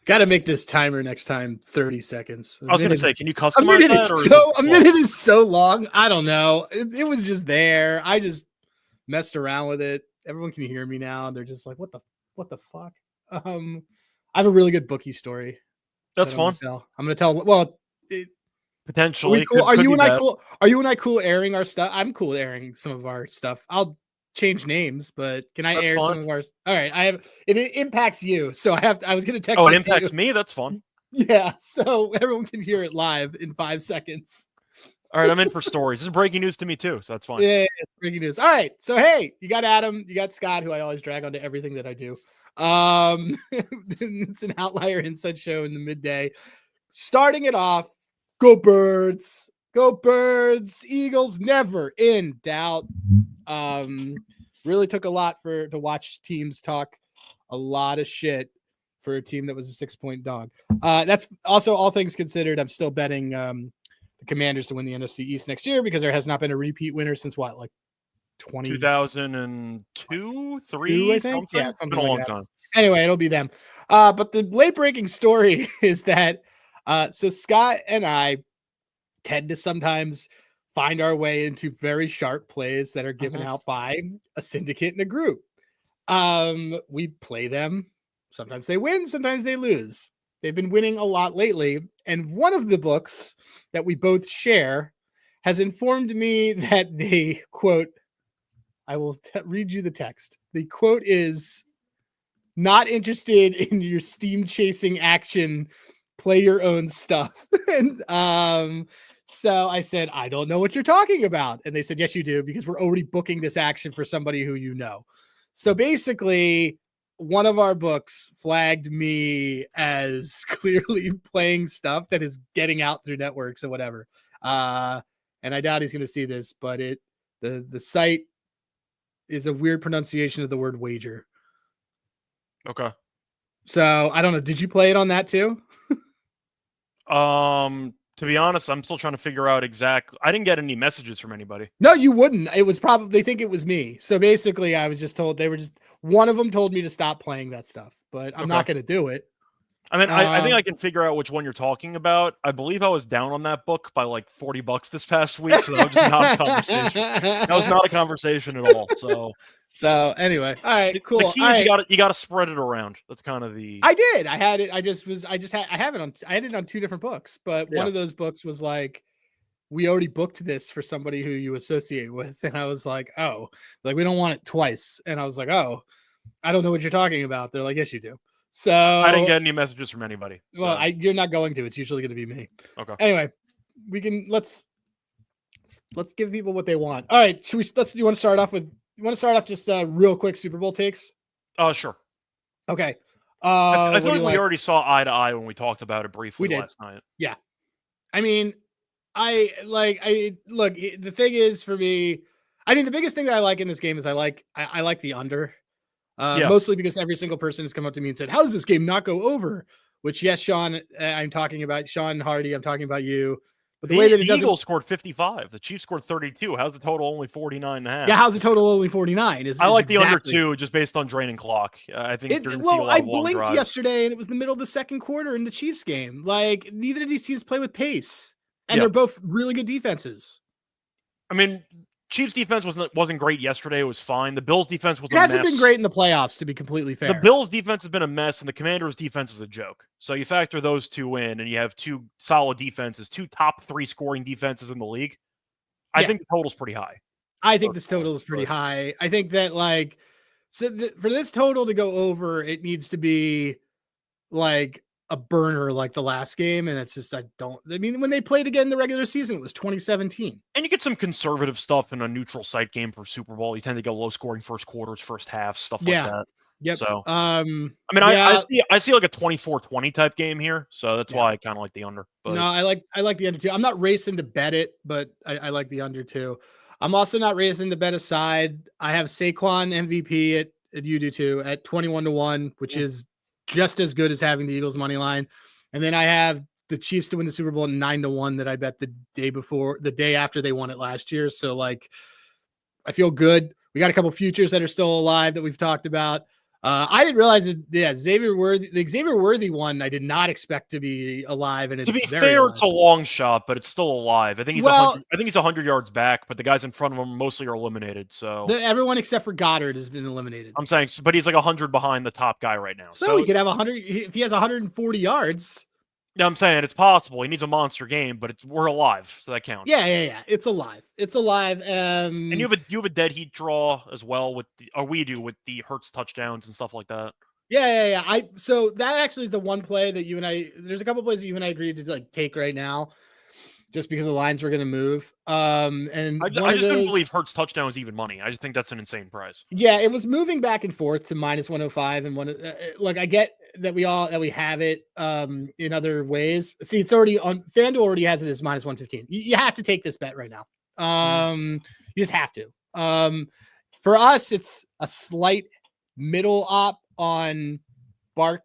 Got to make this timer next time 30 seconds. I was going to say, can you customize that? A minute is so long. I don't know. It was just there. I just messed around with it. Everyone can hear me now. They're just like, what the fuck? I have a really good bookie story. That's fun. I'm going to tell. Well, potentially. Cool? Are you and I cool? Are you and I cool airing our stuff? I'm cool airing some of our stuff. I'll change names, but can I air some of ours? All right. It impacts you. So I was going to text. Oh, it impacts me. That's fun. Yeah. So everyone can hear it live in 5 seconds. All right. I'm in for stories. This is breaking news to me too. So that's fine. Yeah. Breaking news. All right. So, hey, you got Adam, you got Scott, who I always drag onto everything that I do. It's an Outlier Insights Show in the midday. Starting it off, go Birds. Go Birds. Eagles never in doubt. Really took a lot to watch teams talk a lot of shit for a team that was a 6-point dog. That's also, all things considered, I'm still betting the Commanders to win the NFC East next year because there has not been a repeat winner since what, like 2002, 3, something? Yeah, it's been a long time. Anyway, it'll be them. But the late breaking story is that so Scott and I tend to sometimes find our way into very sharp plays that are given out by a syndicate in a group. We play them. Sometimes they win, sometimes they lose. They've been winning a lot lately. And one of the books that we both share has informed me that the quote, I will read you the text. The quote is, not interested in your steam chasing action, play your own stuff. And so I said, I don't know what you're talking about. And they said, yes, you do, because we're already booking this action for somebody who you know. So basically, one of our books flagged me as clearly playing stuff that is getting out through networks or whatever. And I doubt he's going to see this, but the site is a weird pronunciation of the word wager. Okay. So I don't know. Did you play it on that too? To be honest, I'm still trying to figure out exactly. I didn't get any messages from anybody. No, you wouldn't. It was probably, they think it was me. So basically, I was just told one of them told me to stop playing that stuff, but I'm not going to do it. I mean, I think I can figure out which one you're talking about. I believe I was down on that book by like $40 this past week, so that was just not a conversation. That was not a conversation at all. So anyway, all right, cool. The key is you got to spread it around. That's kind of the. I did. I had it. I had it on 2 different books, but one of those books was like, we already booked this for somebody who you associate with, and I was like, oh, like we don't want it twice, and I was like, oh, I don't know what you're talking about. They're like, yes, you do. So I didn't get any messages from anybody. So. Well, you're not going to. It's usually going to be me. Okay. Anyway, we can let's give people what they want. All right. Do you want to start off just real quick Super Bowl takes? Sure. Okay. I feel like we already saw eye to eye when we talked about it briefly last night. Yeah. I mean, look, the thing is for me, I mean, the biggest thing that I like in this game is I like the under. Mostly because every single person has come up to me and said, how does this game not go over? Which, yes, Sean, I'm talking about Sean Hardy. I'm talking about you. But the way that the Eagles scored 55, the Chiefs scored 32. How's the total only 49.5? Yeah, how's the total only 49? I like the under 2 just based on draining clock. I think you're going to see a lot of long drives. I blinked yesterday and it was the middle of the second quarter in the Chiefs game. Like, neither of these teams play with pace, and they're both really good defenses. I mean, Chiefs defense wasn't great yesterday. It was fine. The Bills defense was a mess. It hasn't been great in the playoffs, to be completely fair. The Bills defense has been a mess, and the Commanders defense is a joke. So you factor those two in, and you have 2 solid defenses, 2 top 3 scoring defenses in the league. I think the total's pretty high. I think this total is pretty high. I think that for this total to go over, it needs to be like a burner like the last game, and it's just when they played again in the regular season, it was 2017. And you get some conservative stuff in a neutral site game for Super Bowl. You tend to get low scoring first quarters, first halves, stuff like that. Yep. So I mean, I see like a 24-20 type game here, so that's why I kind of like the under. But no, I like the under too. I'm not racing to bet it, but I like the under too. I'm also not raising the bet aside. I have Saquon MVP at you do too at 21-1, which is just as good as having the Eagles money line. And then I have the Chiefs to win the Super Bowl 9-1 that I bet the day after they won it last year. So like, I feel good. We got a couple futures that are still alive that we've talked about. I didn't realize that. Yeah, the Xavier Worthy one, I did not expect to be alive. And to be fair, it's a long shot, but it's still alive. I think he's 100 yards back, but the guys in front of him mostly are eliminated. So everyone except for Goddard has been eliminated. I'm saying, but he's like 100 behind the top guy right now. So he could have 100 if he has 140 yards. Yeah, I'm saying it's possible. He needs a monster game, but we're alive, so that counts. Yeah. It's alive. And you have a dead heat draw as well with the Hurts touchdowns and stuff like that. Yeah. So that actually is the one play that you and I. There's a couple plays that you and I agreed to like take right now, just because the lines were going to move. And I just didn't believe Hurts touchdown was even money. I just think that's an insane price. Yeah, it was moving back and forth to -105 and one. Like I get that we have it in other ways. See, it's already on FanDuel. Already has it as -115. You have to take this bet right now. You just have to. For us, it's a slight middle op on Barkley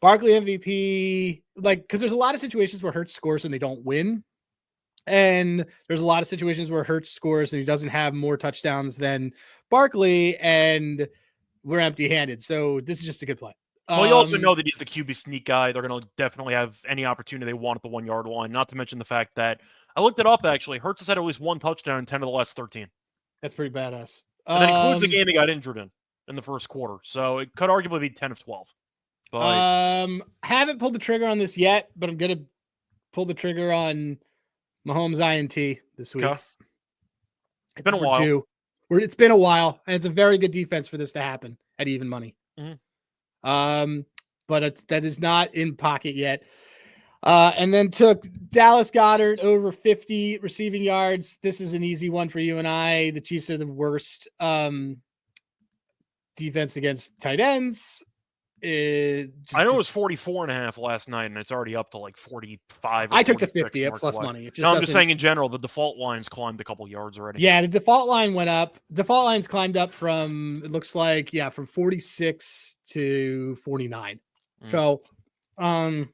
MVP. Like, because there's a lot of situations where Hurts scores and they don't win. And there's a lot of situations where Hurts scores and he doesn't have more touchdowns than Barkley, and we're empty-handed. So this is just a good play. Well, you also know that he's the QB sneak guy. They're going to definitely have any opportunity they want at the 1 yard line. Not to mention the fact that I looked it up, actually. Hurts has had at least one touchdown in 10 of the last 13. That's pretty badass. And that includes the game he got injured in the first quarter. So it could arguably be 10 of 12. But haven't pulled the trigger on this yet, but I'm going to pull the trigger on Mahomes INT this week. Okay. It's been a while. It's been a while, and it's a very good defense for this to happen at even money. Mm-hmm. But that is not in pocket yet. And then took Dallas Goedert over 50 receiving yards. This is an easy one for you and I. The Chiefs are the worst defense against tight ends. I know it was 44.5 last night, and it's already up to like 45. I took the 50 at plus money. I'm just saying in general, the default line's climbed a couple yards already. Yeah, the default line went up. Default line's climbed up from, it looks like, from 46 to 49. So, on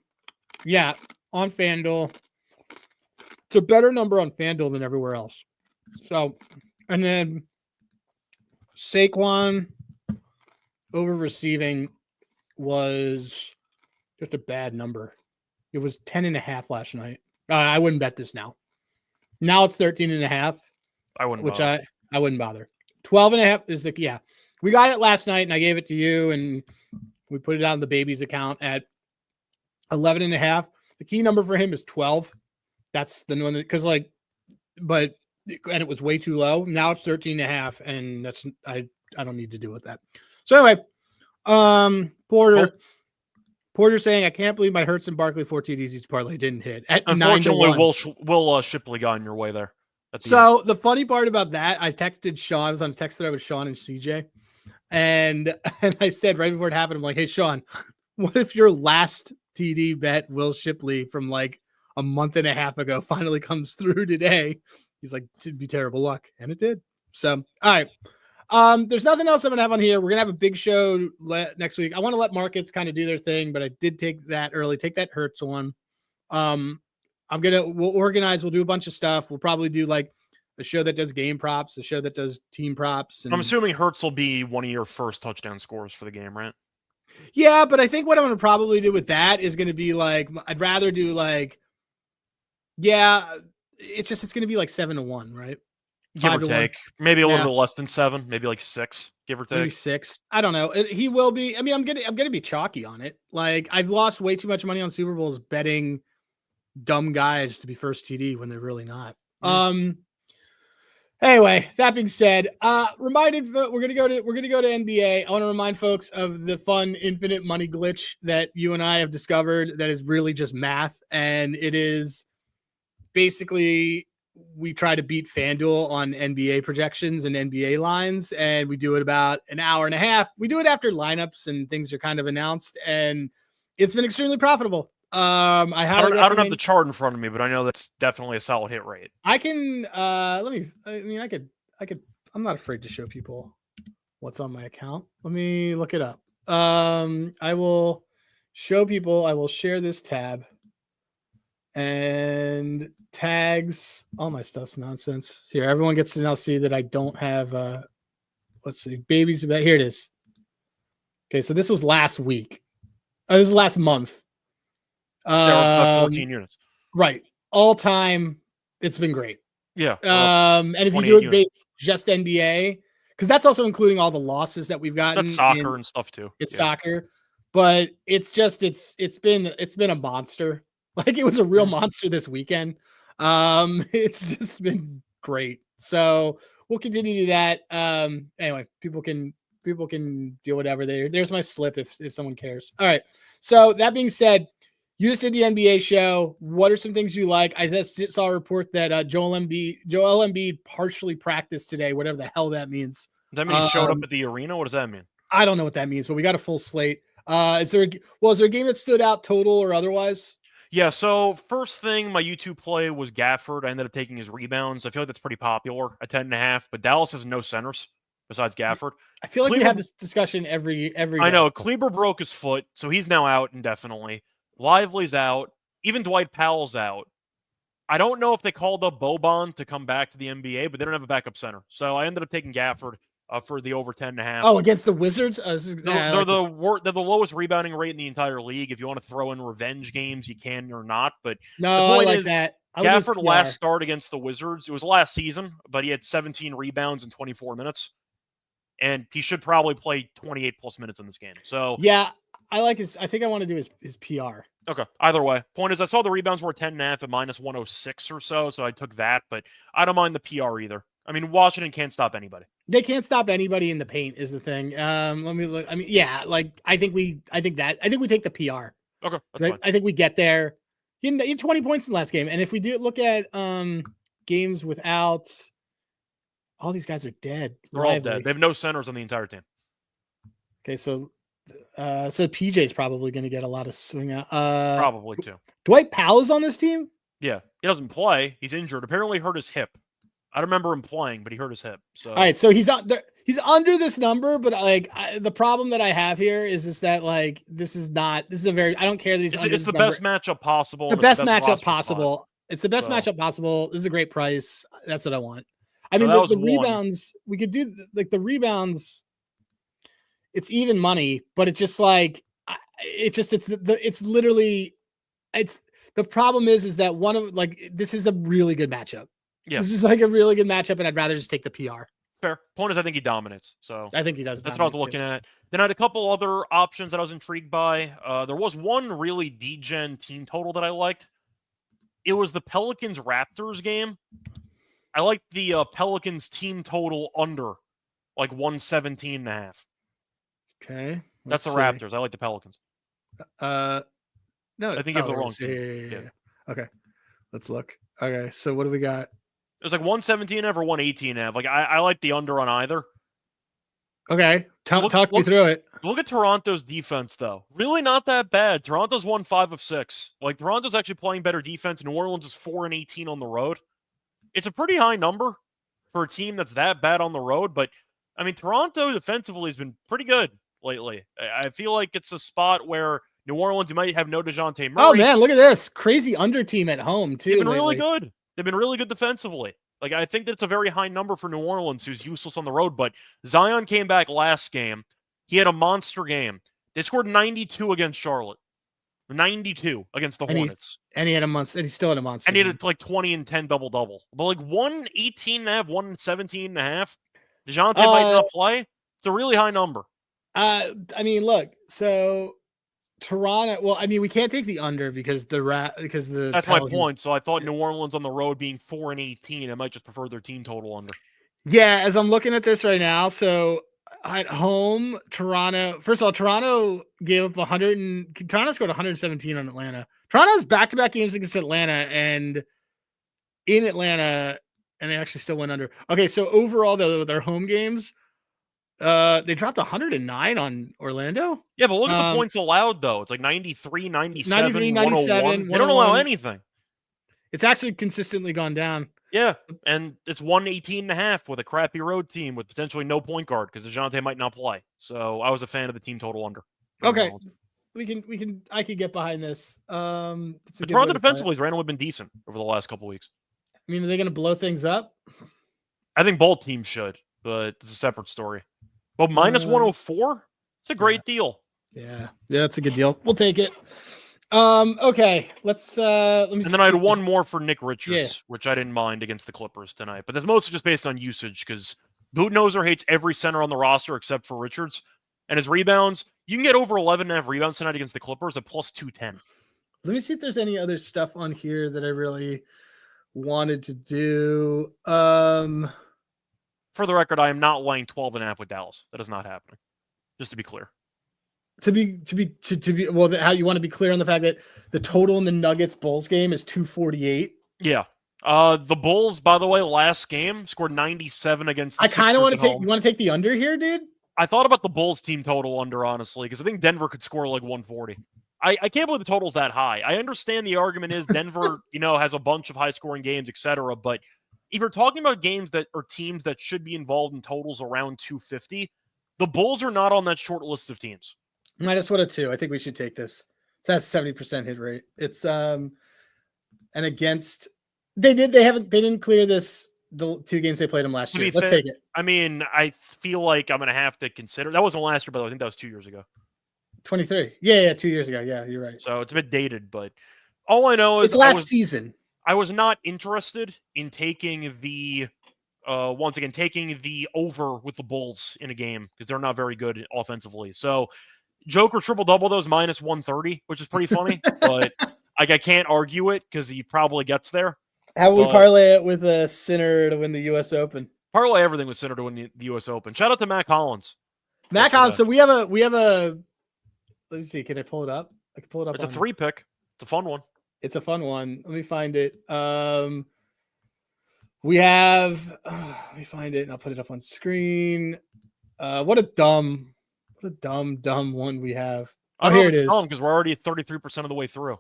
FanDuel, it's a better number on FanDuel than everywhere else. So, and then Saquon over receiving was just a bad number. It was 10.5 last night. I wouldn't bet this now. Now it's 13.5. I wouldn't, which I wouldn't bother. 12.5 is we got it last night and I gave it to you and we put it on the baby's account at 11.5. The key number for him is 12. That's the one because and it was way too low. Now it's 13.5, and that's I don't need to deal with that. So anyway, Porter saying, I can't believe my Hurts and Barkley 4 TDs each parlay didn't hit. Unfortunately, Will Shipley got in your way there. So the funny part about that, I texted Sean. I was on a text thread with Sean and CJ. And I said right before it happened, I'm like, hey, Sean, what if your last TD bet, Will Shipley, from like a month and a half ago finally comes through today? He's like, it'd be terrible luck. And it did. So, all right. There's nothing else I'm going to have on here. We're going to have a big show next week. I want to let markets kind of do their thing, but I did take that early. Take that Hurts one. We'll organize. We'll do a bunch of stuff. We'll probably do like a show that does game props, a show that does team props. And I'm assuming Hurts will be one of your first touchdown scores for the game, right? Yeah, but I think what I'm going to probably do with that is going to be like, I'd rather do like, it's going to be like 7-1, right? Give or take. Maybe a little bit less than 7, maybe like 6, give or take. Maybe 6. I don't know. He will be. I mean, I'm gonna be chalky on it. Like, I've lost way too much money on Super Bowls betting dumb guys to be first TD when they're really not. Anyway, that being said, we're gonna go to NBA. I want to remind folks of the fun infinite money glitch that you and I have discovered that is really just math, and it is basically we try to beat FanDuel on NBA projections and NBA lines, and we do it about an hour and a half. We do it after lineups and things are kind of announced, and it's been extremely profitable. I don't have the chart in front of me, but I know that's definitely a solid hit rate. I can I'm not afraid to show people what's on my account. Let me look it up. I will show people, I will share this tab and tags. All my stuff's nonsense. Here, everyone gets to now see that I don't have let's see, babies about here it is. Okay, so this was last week. This is last month. There was about 14 units. Right. All time, it's been great. Yeah. And if you do it based just NBA, because that's also including all the losses that we've gotten. That's soccer and stuff too. It's soccer, but it's been a monster. Like it was a real monster this weekend. It's just been great. So we'll continue to do that. Anyway, people can do whatever. There's my slip if someone cares. All right. So that being said, you just did the NBA show. What are some things you like? I just saw a report that Joel Embiid partially practiced today, whatever the hell that means. Does that mean he showed up at the arena? What does that mean? I don't know what that means, but we got a full slate. Is there a game that stood out total or otherwise? Yeah, so first thing, my YouTube play was Gafford. I ended up taking his rebounds. I feel like that's pretty popular at 10.5, but Dallas has no centers besides Gafford. I feel like we have this discussion every day. I know. Kleber broke his foot, so he's now out indefinitely. Lively's out. Even Dwight Powell's out. I don't know if they called up Boban to come back to the NBA, but they don't have a backup center. So I ended up taking Gafford for the over 10.5. Oh, against the Wizards? They're the lowest rebounding rate in the entire league. If you want to throw in revenge games, you can or not. But no, the point I like is, that. Gafford last start against the Wizards, it was last season, but he had 17 rebounds in 24 minutes. And he should probably play 28 plus minutes in this game. So yeah, I like his. I think I want to do his PR. Okay. Either way, point is, I saw the rebounds were 10.5 at minus 106 or so I took that. But I don't mind the PR either. I mean, Washington can't stop anybody. They can't stop anybody in the paint is the thing. Let me look. I mean, yeah, like I think we take the PR. Okay, that's fine. I think we get there. You had 20 points in the last game, and if we do look at games without, all these guys are dead. They're all dead. They have no centers on the entire team. Okay, so PJ's probably going to get a lot of swing out. Probably too. Dwight Powell's on this team? Yeah, he doesn't play. He's injured. Apparently hurt his hip. I don't remember him playing, but he hurt his hip. So all right, so he's under this number, but like the problem that I have here is that like this is a very, I don't care that he's under it's this the number. best matchup possible. The best matchup possible. It's the best matchup possible. This is a great price. That's what I want. I mean, the rebounds, we could do like the rebounds. It's even money, but it's just like it's literally the problem is that one of like this is a really good matchup. Yeah, this is like a really good matchup, and I'd rather just take the PR. Fair. Point is, I think he dominates. So I think he does. That's what I was looking at. Then I had a couple other options that I was intrigued by. There was one really D-gen team total that I liked. It was the Pelicans Raptors game. I liked the Pelicans team total under like 117.5. Okay. That's the Raptors. I like the Pelicans. No, I think you have the wrong team. Yeah. Okay. Let's look. Okay. So what do we got? It was like 117.5 or 118.5. Like I like the under on either. Okay. Talk me through it. Look at Toronto's defense, though. Really not that bad. Toronto's won 5 of 6. Like Toronto's actually playing better defense. New Orleans is 4-18 on the road. It's a pretty high number for a team that's that bad on the road. But I mean, Toronto defensively has been pretty good lately. I feel like it's a spot where New Orleans, you might have no DeJounte Murray. Oh man, look at this crazy under team at home too. They've been really good. They've been really good defensively. Like, I think that's a very high number for New Orleans, who's useless on the road. But Zion came back last game. He had a monster game. They scored 92 against Charlotte. 92 against the Hornets. And he still had a monster. And he had like 20 and 10 double-double. But like 118.5, 117.5. DeJounte might not play. It's a really high number. I mean, look, so Toronto. Well, I mean, we can't take the under because that's Pelicans. My point. So I thought New Orleans on the road being 4-18, I might just prefer their team total under. Yeah, as I'm looking at this right now, so at home, Toronto. First of all, Toronto gave up Toronto scored 117 on Atlanta. Toronto's back-to-back games against Atlanta and in Atlanta, and they actually still went under. Okay, so overall, though, their home games. They dropped 109 on Orlando. Yeah, but look at the points allowed, though. It's like 93, 97, 93, 101. 97, They don't allow 101. anything. It's actually consistently gone down. Yeah, and it's 118.5 with a crappy road team with potentially no point guard because DeJounte might not play. So I was a fan of the team total under. Okay, I could get behind this. The Toronto defensively has randomly been decent over the last couple weeks. I mean, are they going to blow things up? I think both teams should, but it's a separate story. But minus 104, it's a great deal. Yeah, that's a good deal. We'll take it. Okay, let me. And then I had one more for Nick Richards, which I didn't mind against the Clippers tonight. But that's mostly just based on usage because Budenholzer hates every center on the roster except for Richards. And his rebounds, you can get over 11.5 rebounds tonight against the Clippers at plus 210. Let me see if there's any other stuff on here that I really wanted to do. For the record, I am not laying 12.5 with Dallas. That is not happening. Just to be clear. To be well, how you want to be clear on the fact that the total in the Nuggets Bulls game is 248. Yeah. The Bulls, by the way, last game scored 97 against the I kind of want to take. home. You want to take the under here, dude? I thought about the Bulls team total under, honestly, because I think Denver could score like 140. I can't believe the total's that high. I understand the argument is Denver, has a bunch of high-scoring games, etc. But if you're talking about games that are teams that should be involved in totals around 250, the Bulls are not on that short list of teams. Minus 102. I think we should take this. It has 70% hit rate. It's and against they didn't clear this the 2 games they played them last year. Let's take it. I mean, I feel like I'm gonna have to consider that wasn't last year, but I think that was 2 years ago. 23. Yeah, 2 years ago. Yeah, you're right. So it's a bit dated, but all I know is it's last season. I was not interested in taking the once again taking the over with the Bulls in a game because they're not very good offensively. So Joker triple-double those minus 130, which is pretty funny, but I can't argue it because he probably gets there. How would we parlay it with a Sinner to win the U.S. Open? Parlay everything with Sinner to win the U.S. Open. Shout out to Matt Collins. Matt Collins. So we have a. Let me see. Can I pull it up? I can pull it up. It's a 3-pick. It's a fun one. It's a fun one. Let me find it. We have. Let me find it, and I'll put it up on screen. What a dumb one we have. Oh, here it is. Because we're already at 33% of the way through.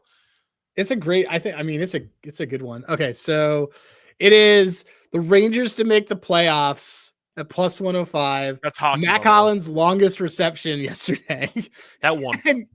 It's a great. It's a good one. Okay, so it is the Rangers to make the playoffs at plus 105. That's hockey. Matt Collins' longest reception yesterday. That one.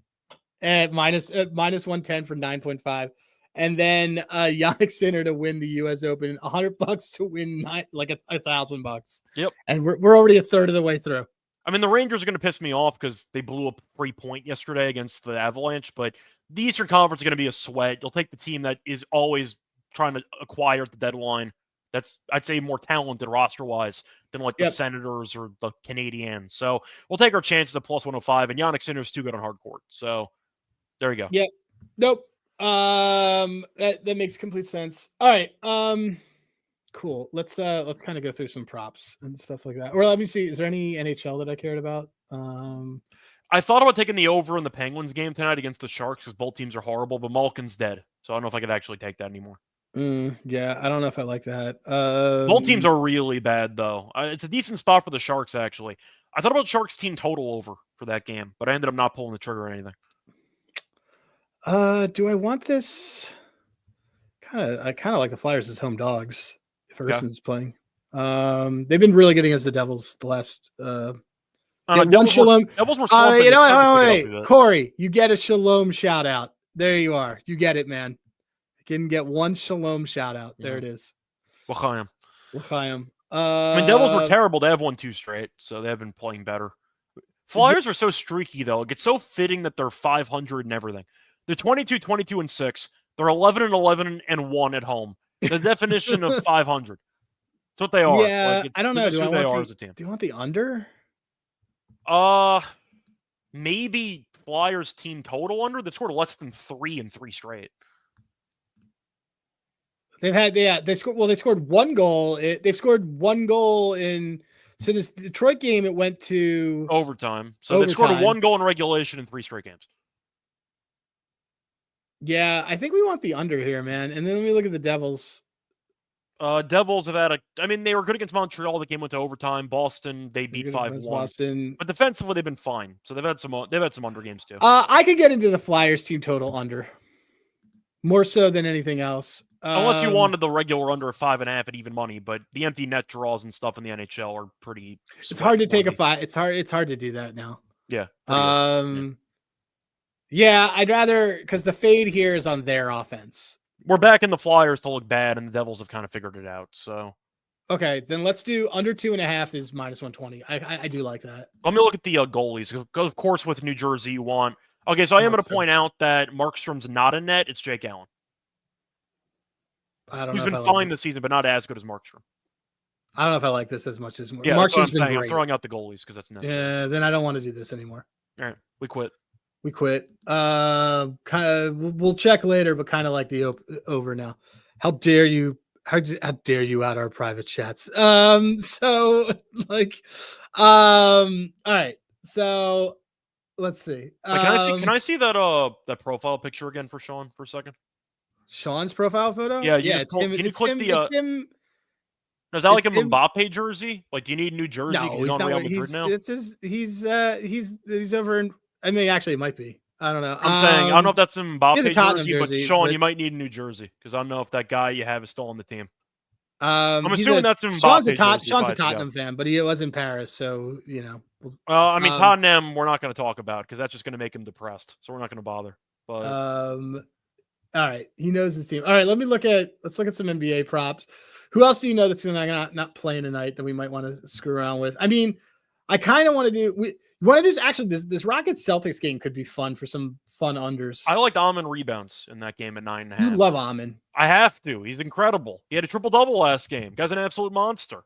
At minus 110 for 9.5. And then Jannik Sinner to win the U.S. Open, $100 to win $1,000. Yep. And we're already a third of the way through. I mean, the Rangers are going to piss me off because they blew up 3-point yesterday against the Avalanche, but the Eastern Conference is going to be a sweat. You'll take the team that is always trying to acquire at the deadline. That's, I'd say, more talented roster-wise than the Senators or the Canadiens. So we'll take our chances at plus 105, and Jannik Sinner's too good on hard court. So there you go. Yeah. Nope. That makes complete sense. All right. Cool. Let's kind of go through some props and stuff like that. Or let me see. Is there any NHL that I cared about? I thought about taking the over in the Penguins game tonight against the Sharks because both teams are horrible, but Malkin's dead. So I don't know if I could actually take that anymore. Yeah, I don't know if I like that. Both teams are really bad, though. It's a decent spot for the Sharks, actually. I thought about Sharks team total over for that game, but I ended up not pulling the trigger or anything. Do I want this? I kind of like the Flyers as home dogs if Erson's playing. They've been really good against the Devils the last. Devils were you know what? Wait. Corey, you get a Shalom shout out. There you are. You get it, man. You can get one Shalom shout out. There it is. L'chaim. I mean, Devils were terrible. They have won 2 straight, so they have been playing better. Flyers are so streaky, though. It gets so fitting that they're 500 and everything. They're 22-22-6. They're 11-11-1 at home. The definition of 500. That's what they are. Yeah, I don't know. Do you want the under? Maybe Flyers team total under. They've scored less than 3 in 3 straight. They scored 1 goal. They've scored 1 goal in. So this Detroit game, it went to overtime. So they've scored 1 goal in regulation in 3 straight games. Yeah, I think we want the under here, man. And then let me look at the Devils. Devils have had they were good against Montreal. The game went to overtime. Boston, they beat 5-1. Boston. But defensively, they've been fine. So they've had some under games too. I could get into the Flyers team total under. More so than anything else. Unless you wanted the regular under 5.5 at even money, but the empty net draws and stuff in the NHL are pretty. It's hard to take a 5. It's hard to do that now. Yeah. Yeah, I'd rather, because the fade here is on their offense. We're back in the Flyers to look bad, and the Devils have kind of figured it out. So. Okay, then let's do under 2.5 is -120. I do like that. Let me look at the goalies. Of course, with New Jersey, you want. Okay, so I am going to point out that Markstrom's not a net. It's Jake Allen. I don't know. Who's been fine this season, but not as good as Markstrom. I don't know if I like this as much as Markstrom's that's what I'm saying. been great. I'm throwing out the goalies because that's necessary. Yeah, then I don't want to do this anymore. All right, we quit. Kind of. We'll check later, but kind of like the over now. How dare you? How dare you out our private chats? So like, all right. So let's see. Can I see that that profile picture again for Sean for a second? Sean's profile photo? Yeah, it's him. Can you click him, the? It's him. Is that like a Mbappe jersey? Like, do you need New Jersey? No, he's on Real Madrid now. It's his. He's over in. I mean, actually, it might be. I don't know. I'm saying I don't know if that's a Mbappe jersey, but Sean, but... you might need a New Jersey because I don't know if that guy you have is still on the team. I'm assuming that's a Mbappe. Sean's a Tottenham fan, but he was in Paris, so you know. Well, I mean, Tottenham, we're not going to talk about because that's just going to make him depressed. So we're not going to bother. But all right, he knows his team. All right, let's look at some NBA props. Who else do you know that's not playing tonight that we might want to screw around with? I mean, I kind of want to do. We want to do actually this Rockets Celtics game could be fun for some fun unders. I liked Amon rebounds in that game at 9.5. You love Amon. I have to. He's incredible. He had a triple-double last game. Guy's an absolute monster.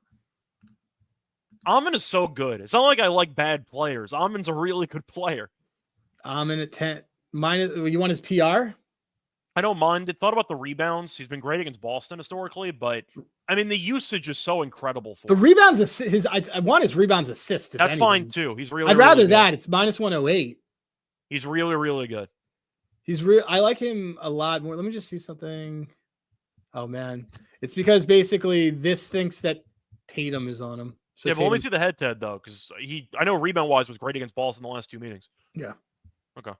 Amon is so good. It's not like I like bad players. Amon's a really good player. Amon at 10 minus. You want his PR? I don't mind it. Thought about the rebounds. He's been great against Boston historically, but I mean the usage is so incredible for the him. Rebounds. I want his rebounds assist. That's fine too. He's really. I'd rather really that. It's -108. He's really, really good. He's real. I like him a lot more. Let me just see something. Oh man, it's because basically this thinks that Tatum is on him. So yeah, but let me see the head-to-head though, because I know rebound-wise was great against Boston in the last 2 meetings. Yeah. Okay.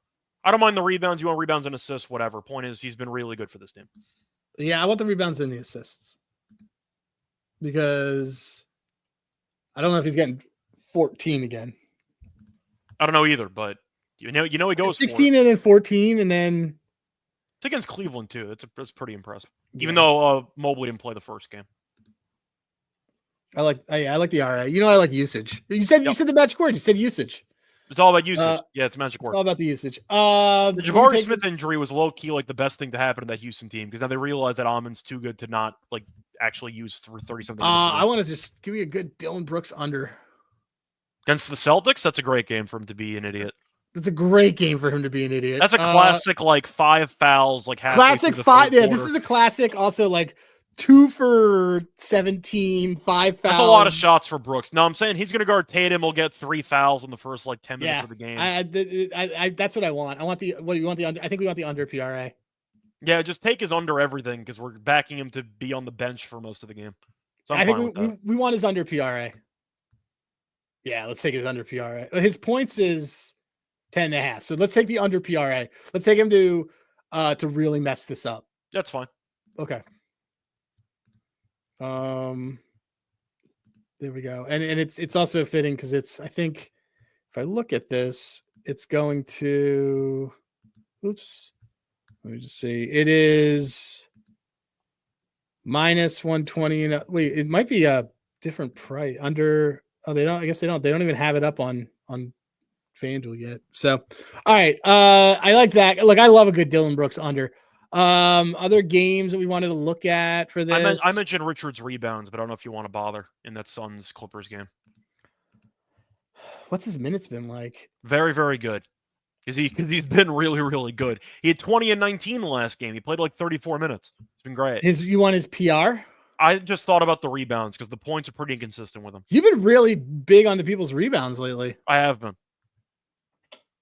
I don't mind the rebounds. You want rebounds and assists, whatever. Point is, he's been really good for this team. Yeah, I want the rebounds and the assists because I don't know if he's getting 14 again. I don't know either, but you know he goes 16 and then 14 and then it's against Cleveland too. That's pretty impressive. Yeah. Even though Mobley didn't play the first game. I like the RA. You know I like usage. You said the magic word. You said usage. It's all about usage. Yeah, it's a magic word. It's all about the usage. The Jabari Smith injury was low key like the best thing to happen to that Houston team because now they realize that Amon's too good to not like actually use for 30-something minutes. I want to just give me a good Dylan Brooks under against the Celtics. That's a great game for him to be an idiot. That's a great game for him to be an idiot. That's a classic like 5 fouls like classic 5. Yeah, this is a classic. Also like 2 for 17, 5 fouls. That's a lot of shots for Brooks. No, I'm saying he's going to guard Tatum. He'll get 3 fouls in the first like 10 minutes of the game. That's what I want. I want the. What you want the under? I think we want the under PRA. Yeah, just take his under everything because we're backing him to be on the bench for most of the game. So I think we want his under PRA. Yeah, let's take his under PRA. His points is 10.5. So let's take the under PRA. Let's take him to really mess this up. That's fine. Okay. There we go. And it's also fitting because I think if I look at this, it's going to oops. Let me just see. It is -120. Wait, it might be a different price under. Oh, they don't. I guess they don't. They don't even have it up on FanDuel yet. So, all right. I like that. Look, I love a good Dylan Brooks under. Other games that we wanted to look at for this. I mentioned Richard's rebounds, but I don't know if you want to bother in that Suns Clippers game. What's his minutes been like? Very, very good. Because he's been really, really good. He had 20 and 19 the last game. He played like 34 minutes. It's been great. You want his PR? I just thought about the rebounds because the points are pretty inconsistent with him. You've been really big onto people's rebounds lately. I have been.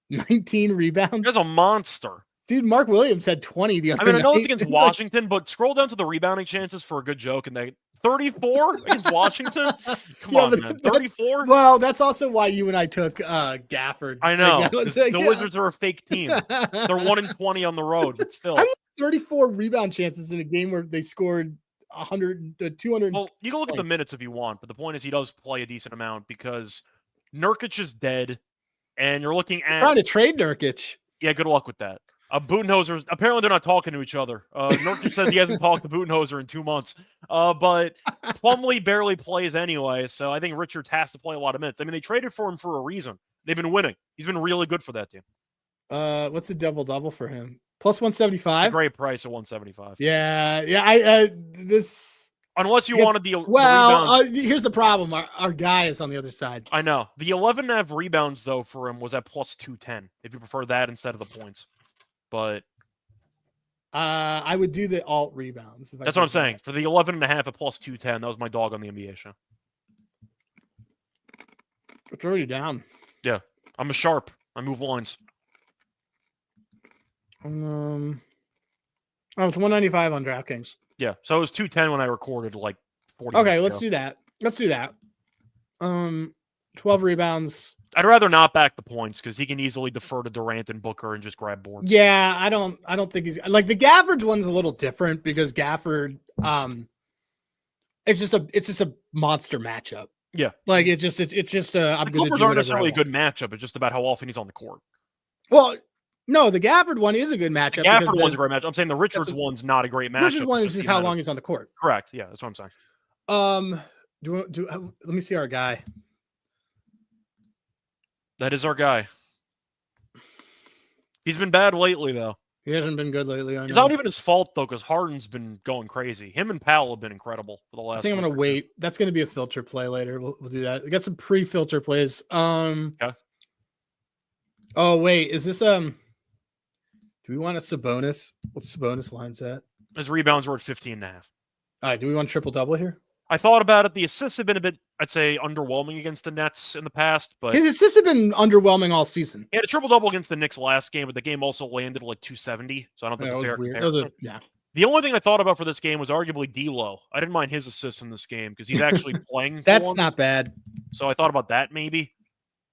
19 rebounds? He's a monster. Dude, Mark Williams had 20 the other I mean, I know it's night. against Washington, but scroll down to the rebounding chances for a good joke, and they 34 against Washington. Come Yeah, on, but man, 34. well, that's also why you and I took Gafford. I know. Like, that was 'Cause like, the Wizards are a fake team. They're 1-20 on the road, but still. I mean, 34 rebound chances in a game where they scored 100, 200. Well, you can look at the minutes if you want, but the point is he does play a decent amount because Nurkic is dead, and you're looking at Trying to trade Nurkic. Yeah, good luck with that. Budenholzer, apparently they're not talking to each other. Nurkic says he hasn't talked to Budenholzer in 2 months. But Plumlee barely plays anyway, so I think Richards has to play a lot of minutes. I mean, they traded for him for a reason. They've been winning. He's been really good for that team. What's the double-double for him? Plus It's a 175? great price at 175. Yeah. I Unless you wanted the rebounds. Here's the problem. Our guy is on the other side. I know. The 11.5 rebounds, though, for him was at plus 210, if you prefer that instead of the points. But I would do the alt rebounds. That's what I'm saying. For the 11.5 at plus 210, that was my dog on the NBA show. It's already down. Yeah. I'm a sharp. I move lines. Oh, it's 195 on DraftKings. Yeah. So it was 210 when I recorded like 40 Okay, minutes let's ago. do that. Let's do that. 12 rebounds. I'd rather not back the points because he can easily defer to Durant and Booker and just grab boards. Yeah, I don't think he's like the Gafford one's a little different because Gafford, it's just a monster matchup. Yeah, like it's just I'm the going to Clippers do aren't necessarily a I good matchup. It's just about how often he's on the court. Well, no, the Gafford one is a good matchup. The Gafford one's a great matchup. I'm saying the Richards one's not a great matchup. Richards one is just how long he's on the court. Correct. Yeah, that's what I'm saying. Let me see our guy. That is our guy. He's been bad lately, though. He hasn't been good lately. It's not even his fault, though, because Harden's been going crazy. Him and Powell have been incredible for the last. I think I'm going to wait. That's going to be a filter play later. We'll do that. We got some pre-filter plays. Okay. Oh, wait. Is this do we want a Sabonis? What's Sabonis lines at? His rebounds were at 15.5. All right. Do we want triple double here? I thought about it. The assists have been a bit, I'd say, underwhelming against the Nets in the past, but his assists have been underwhelming all season. He had a triple-double against the Knicks last game, but the game also landed like 270, so I don't think it's a fair comparison. The only thing I thought about for this game was arguably D'Lo. I didn't mind his assists in this game because he's actually playing. That's not bad. So I thought about that maybe.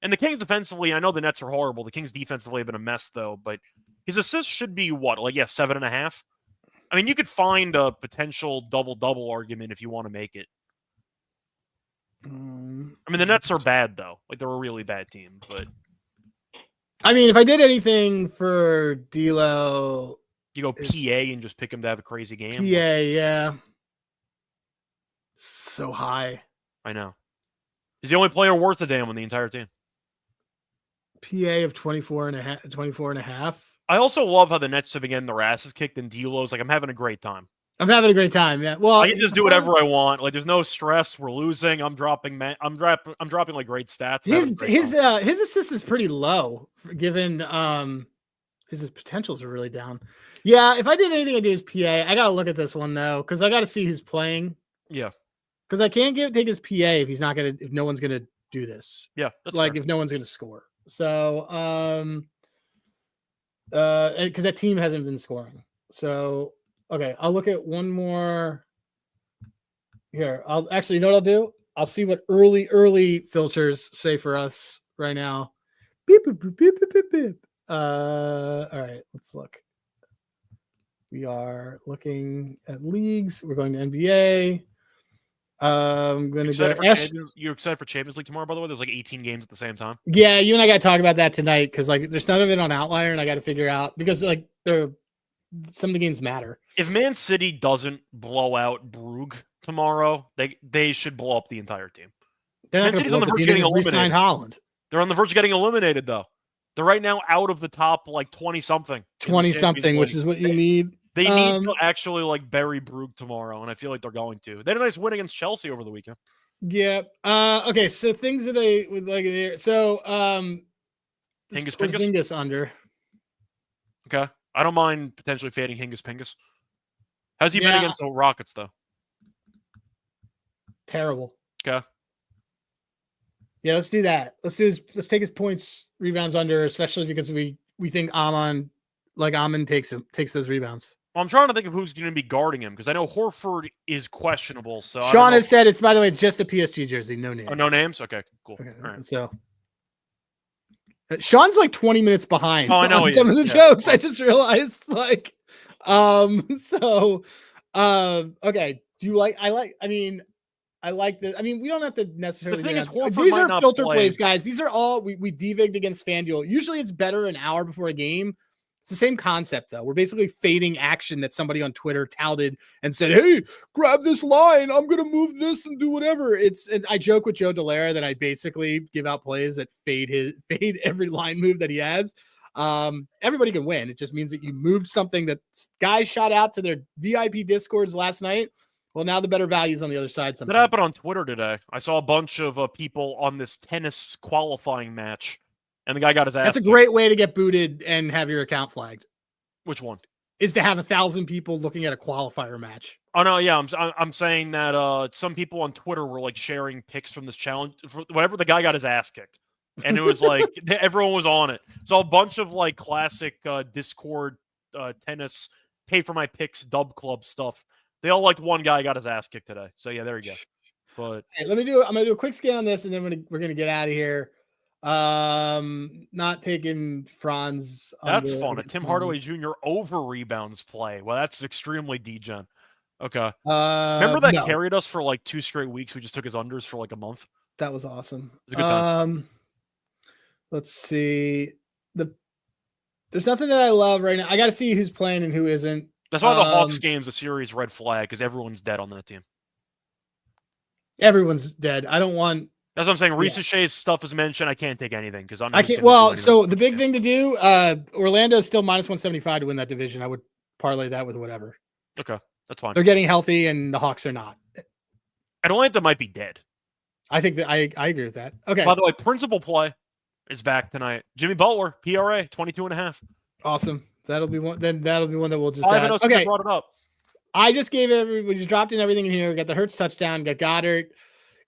And the Kings defensively, I know the Nets are horrible. The Kings defensively have been a mess, though, but his assists should be what? 7.5? I mean, you could find a potential double-double argument if you want to make it. I mean, the Nets are bad, though. Like, they're a really bad team, but... I mean, if I did anything for D'Lo... You go PA and just pick him to have a crazy game? PA, yeah. So high. I know. He's the only player worth a damn on the entire team. PA of 24 and a half. I also love how the Nets have been getting their asses kicked, and D'Lo's like, I'm having a great time. I'm having a great time. Yeah. Well, I can just do whatever I want. Like, there's no stress. We're losing. I'm dropping like great stats. His assist is pretty low given his potentials are really down. Yeah, if I did anything I do is PA. I gotta look at this one though, because I gotta see who's playing. Yeah. Because I can't take his PA if no one's gonna do this. Yeah, that's like fair. If no one's gonna score. So because that team hasn't been scoring. So okay, I'll look at one more here. I'll actually, you know what I'll do? I'll see what early filters say for us right now. Beep, beep, beep, beep, beep, beep. All right, let's look. We are looking at leagues. We're going to NBA. I'm going to go. You're excited for Champions League tomorrow, by the way? There's like 18 games at the same time. Yeah, you and I got to talk about that tonight because like there's none of it on Outlier, and I got to figure out because like some of the games matter. If Man City doesn't blow out Brugge tomorrow, they should blow up the entire team. Man City's on the verge of getting eliminated. Holland. They're on the verge of getting eliminated, though. They're right now out of the top like 20-something. 20-something, which is what you need. They need to actually like bury Brugge tomorrow, and I feel like they're going to. They had a nice win against Chelsea over the weekend. Yeah. Okay. So things that I would like there. So Hingus under. Okay. I don't mind potentially fading Hingus. How's he been against the Rockets though? Terrible. Okay. Yeah, let's do that. Let's take his points, rebounds under, especially because we think Amon like Amon takes those rebounds. Well, I'm trying to think of who's going to be guarding him because I know Horford is questionable. So Sean has said it's, by the way, it's just a PSG jersey, no names. Oh, no names? Okay, cool. Okay, all right. So Sean's like 20 minutes behind I know on some of the jokes. I just realized, like, okay. Do you like? I like the. I mean, we don't have to necessarily. The thing is, Horford these might are not filter play. plays, guys. These are all we devigged against FanDuel. Usually, it's better an hour before a game. It's the same concept, though. We're basically fading action that somebody on Twitter touted and said, "Hey, grab this line. I'm gonna move this and do whatever." I joke with Joe Dallaire that I basically give out plays that fade every line move that he has. Everybody can win. It just means that you moved something that guys shot out to their VIP Discords last night. Well, now the better values on the other side. That happened on Twitter today. I saw a bunch of people on this tennis qualifying match, and the guy got his ass. That's a great way to get booted and have your account flagged. Which one? Is to have 1,000 people looking at a qualifier match. Oh no, yeah, I'm saying that some people on Twitter were like sharing pics from this challenge. Whatever, the guy got his ass kicked, and it was like everyone was on it. So a bunch of like classic Discord tennis pay for my picks dub club stuff. They all liked one guy got his ass kicked today. So yeah, there you go. But hey, I'm gonna do a quick scan on this, and then we're gonna get out of here. Not taking Franz. That's fun. A Tim Hardaway Jr. over rebounds play. Well, that's extremely degen. Okay. Remember that carried us for like 2 straight weeks? We just took his unders for like a month. That was awesome. It was a good time. Let's see. There's nothing that I love right now. I got to see who's playing and who isn't. That's why the Hawks game's a serious red flag because everyone's dead on that team. Everyone's dead. I don't want. That's what I'm saying. Reese Shea's stuff is mentioned. I can't take anything because I can't. Well, so the big thing to do, Orlando's still -175 to win that division. I would parlay that with whatever. Okay, that's fine. They're getting healthy, and the Hawks are not. Atlanta might be dead. I think that I agree with that. Okay. By the way, principal play is back tonight. Jimmy Butler, PRA 22.5. Awesome. That'll be one. Then that'll be one that we'll just. Okay. Brought it up. I just gave we just dropped in everything in here. We got the Hurts touchdown. Got Goddard,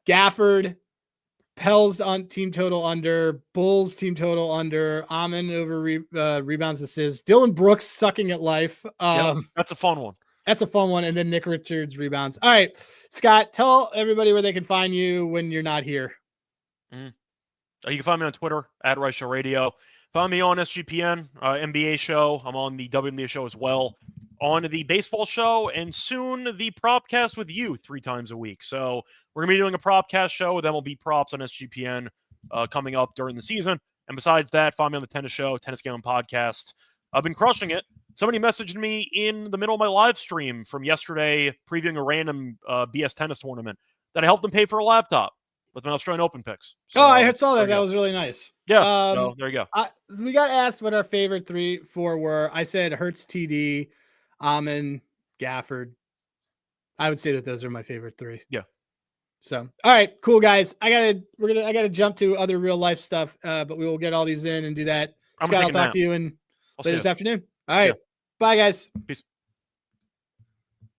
Gafford, Pels on team total under, Bulls team total under, Amon over rebounds assists, Dylan Brooks sucking at life. That's a fun one. That's a fun one. And then Nick Richards rebounds. All right, Scott, tell everybody where they can find you when you're not here. You can find me on Twitter at Reichel Radio. Find me on SGPN, NBA show. I'm on the WNBA show as well. On the baseball show, and soon the Propcast with you 3 times a week. So we're going to be doing a Propcast show with MLB Props on SGPN coming up during the season. And besides that, find me on the tennis show, Tennis Galen Podcast. I've been crushing it. Somebody messaged me in the middle of my live stream from yesterday previewing a random BS tennis tournament that I helped them pay for a laptop with my Australian Open picks. So, I saw that. That was really nice. Yeah. So there you go. We got asked what our favorite 4 were. I said Hurts, TD, Amon, Gafford. I would say that those are my favorite 3. Yeah. So, all right, cool guys. I gotta jump to other real life stuff, but we will get all these in and do that. Scott, I'll talk to you later this afternoon. All right. Yeah. Bye guys. Peace.